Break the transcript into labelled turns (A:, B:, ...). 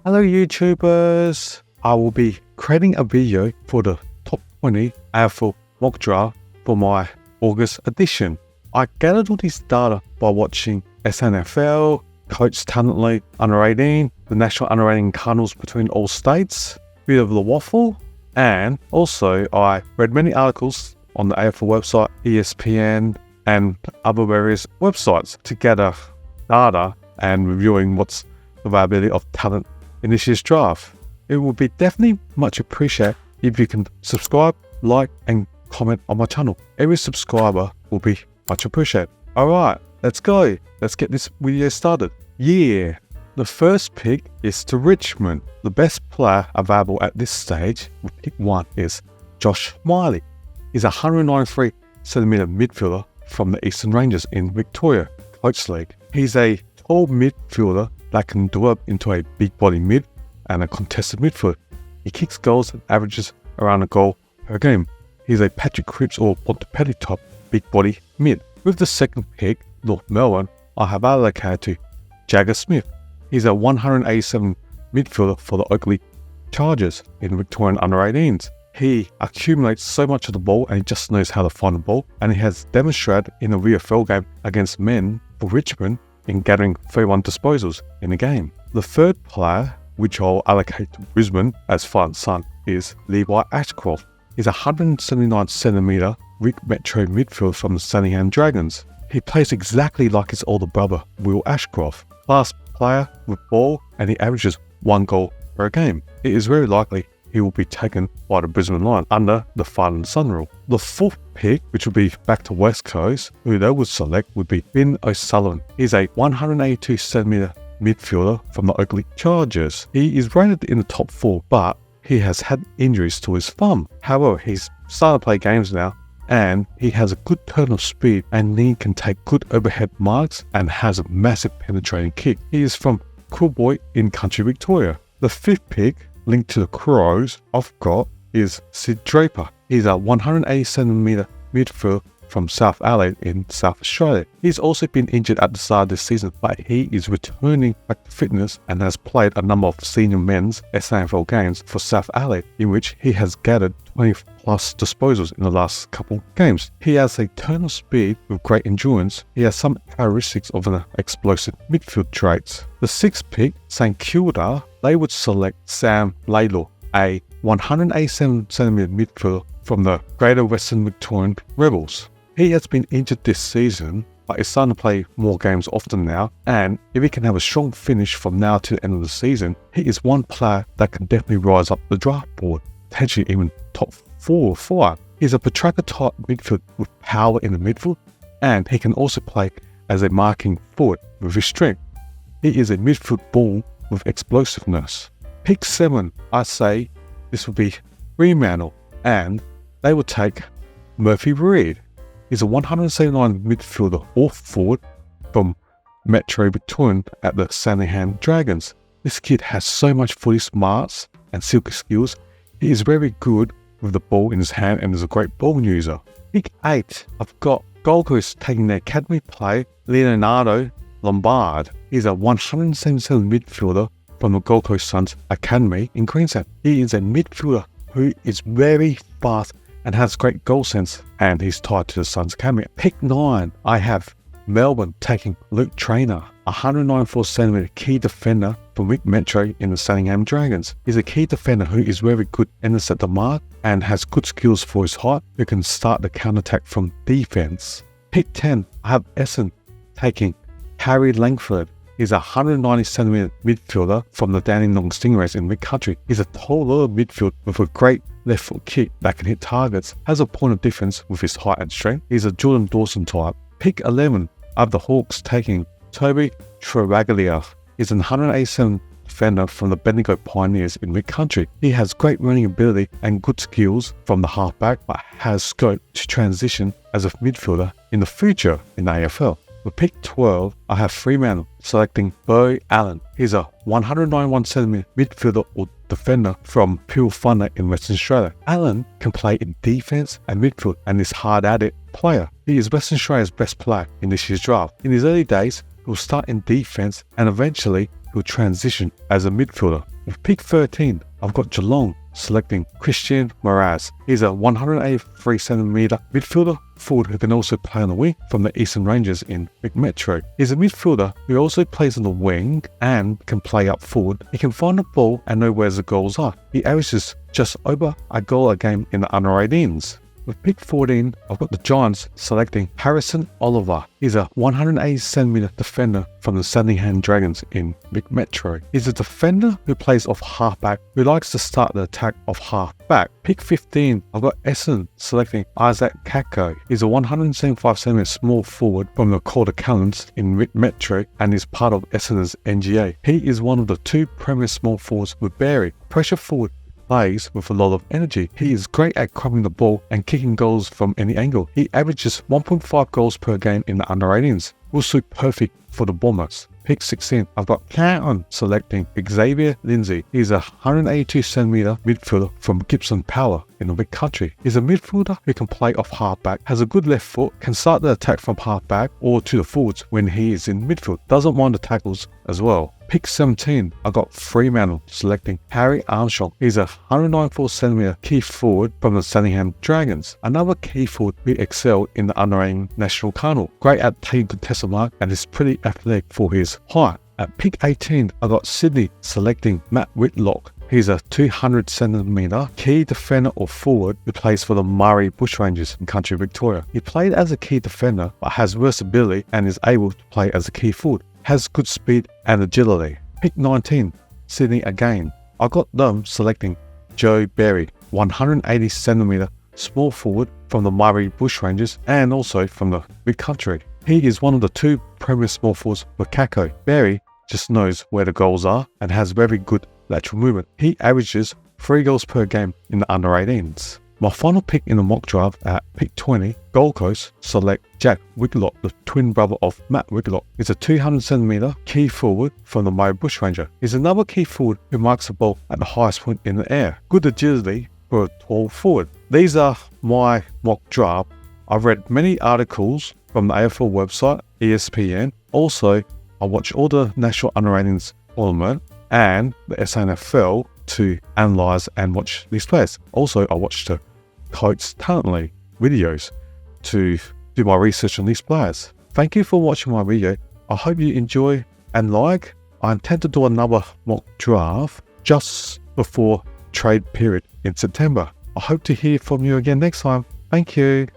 A: Hello YouTubers! I will be creating a video for the top 20 AFL mock draft for my August edition. I gathered all this data by watching SNFL, Coach Talent League Under 18, the National Under 18 Cardinals between all states, bit of the waffle, and also I read many articles on the AFL website, ESPN, and other various websites to gather data and reviewing what's the availability of talent in this year's draft. It would be definitely much appreciated if you can subscribe, like, and comment on my channel. Every subscriber will be much appreciated. Alright, let's go. Let's get this video started. Yeah, the first pick is to Richmond. The best player available at this stage with pick 1 is Josh Miley. He's a 193cm midfielder from the Eastern Rangers in Victoria Coach League. He's a tall midfielder that can develop into a big body mid and a contested midfield. He kicks goals and averages around a goal per game. He's a Patrick Cripps or Pontepelli type big body mid. With the second pick, North Melbourne, I have allocated to Jagger Smith. He's a 187 midfielder for the Oakley Chargers in Victorian Under 18s. He accumulates so much of the ball and he just knows how to find the ball, and he has demonstrated in a VFL game against men for Richmond in gathering 31 disposals in a game. The third player, which I'll allocate to Brisbane as father son, is Levi Ashcroft. He's a 179cm Rick Metro midfielder from the Sanningham Dragons. He plays exactly like his older brother, Will Ashcroft. Class player with ball, and he averages 1 goal per game. It is very likely he will be taken by the Brisbane Lions under the father and son rule. The fourth pick, which will be back to West Coast, who they would select would be Ben O'Sullivan. He's a 182cm midfielder from the Oakley Chargers. He is rated in the top 4, but he has had injuries to his thumb. However, he's starting to play games now, and he has a good turn of speed, and he can take good overhead marks and has a massive penetrating kick. He is from Quilboy in Country Victoria. The fifth pick, linked to the Crows, I've got is Sid Draper. He's a 180cm midfielder from South Adelaide in South Australia. He's also been injured at the start of this season, but he is returning back to fitness and has played a number of senior men's SANFL games for South Adelaide, in which he has gathered 20 plus disposals in the last couple games. He has a turn of speed with great endurance. He has some characteristics of an explosive midfield traits. The sixth pick, St Kilda, they would select Sam Laidlaw, a 187cm midfielder from the Greater Western Victorian Rebels. He has been injured this season, but is starting to play more games often now, and if he can have a strong finish from now to the end of the season, he is one player that can definitely rise up the draft board, potentially even top 4 or 5. He's a Petrarca type midfield with power in the midfield, and he can also play as a marking forward with his strength. He is a midfield bull with explosiveness. Pick 7, I say this will be Fremantle, and they will take Murphy Reid. He's a 179 midfielder or forward from Metro Victorian at the Sanningham Dragons. This kid has so much footy smarts and silky skills. He is very good with the ball in his hand and is a great ball user. Pick 8, I've got Gold Coast taking their academy player Leonardo Lombard. He's a 177 midfielder from the Gold Coast Suns Academy in Queensland. He is a midfielder who is very fast and has great goal sense, and he's tied to the Suns Academy. Pick 9, I have Melbourne taking Luke Traynor, a 194cm key defender from Wick Metro in the Sanningham Dragons. He's a key defender who is very good in the centre mark and has good skills for his height, who can start the counter-attack from defence. Pick 10, I have Essendon taking Harry Langford. He's a 190cm midfielder from the Dandenong Stingrays in mid-country. He's a tall little midfield with a great left foot kick that can hit targets, has a point of difference with his height and strength. He's a Jordan Dawson type. Pick 11, of the Hawks taking Toby Travaglia. He's a 187 defender from the Bendigo Pioneers in mid-country. He has great running ability and good skills from the halfback, but has scope to transition as a midfielder in the future in the AFL. With pick 12, I have Fremantle selecting Bo Allen. He's a 191cm midfielder or defender from Peel Thunder in Western Australia. Allen can play in defence and midfield and is hard at it player. He is Western Australia's best player in this year's draft. In his early days, he'll start in defence and eventually he'll transition as a midfielder. With pick 13, I've got Geelong selecting Christian Moraz. He's a 183cm midfielder forward who can also play on the wing from the Eastern Rangers in Vic Metro. He's a midfielder who also plays on the wing and can play up forward. He can find the ball and know where the goals are. He averages just over a goal a game in the under 18s. With pick 14, I've got the Giants selecting Harrison Oliver. He's a 180cm defender from the Sandringham Dragons in Vic Metro. He's a defender who plays off halfback, who likes to start the attack off halfback. Pick 15, I've got Essendon selecting Isaac Kako. He's a 175cm small forward from the Calder Callans in Vic Metro and is part of Essendon's NGA. He is one of the 2 premier small forwards with Barry. Pressure forward, plays with a lot of energy. He is great at crumbing the ball and kicking goals from any angle. He averages 1.5 goals per game in the under 18s. Will suit perfect for the Bombers. Pick 16, I've got Canton selecting Xavier Lindsay. He's a 182cm midfielder from Gibson Power in the Big Country. He's a midfielder who can play off halfback, has a good left foot, can start the attack from halfback or to the forwards when he is in midfield. Doesn't mind the tackles as well. Pick 17, I got Fremantle selecting Harry Armstrong. He's a 194cm key forward from the Sandringham Dragons. Another key forward who excelled in the under 18 National Carnival. Great at taking contested mark and is pretty athletic for his height. At pick 18, I got Sydney selecting Matt Whitlock. He's a 200cm key defender or forward who plays for the Murray Bushrangers in Country Victoria. He played as a key defender but has versatility and is able to play as a key forward. Has good speed and agility. Pick 19, Sydney again. I got them selecting Joe Berry, 180cm small forward from the Murray Bushrangers and also from the Big Country. He is one of the 2 premier small forwards with Kako. Berry just knows where the goals are and has very good lateral movement. He averages 3 goals per game in the under 18s. My final pick in the mock draft at pick 20, Gold Coast select Jack Whitlock, the twin brother of Matt Whitlock. He's a 200cm key forward from the Murray Bushranger. He's another key forward who marks the ball at the highest point in the air. Good agility for a tall forward. These are my mock draft. I've read many articles from the AFL website, ESPN. Also, I watch all the National Under-18s tournament and the SANFL to analyse and watch these players. Also, I watch the Coach Talent League videos to do my research on these players. Thank you for watching my video. I hope you enjoy and like. I intend to do another mock draft just before trade period in September. I hope to hear from you again next time. Thank you.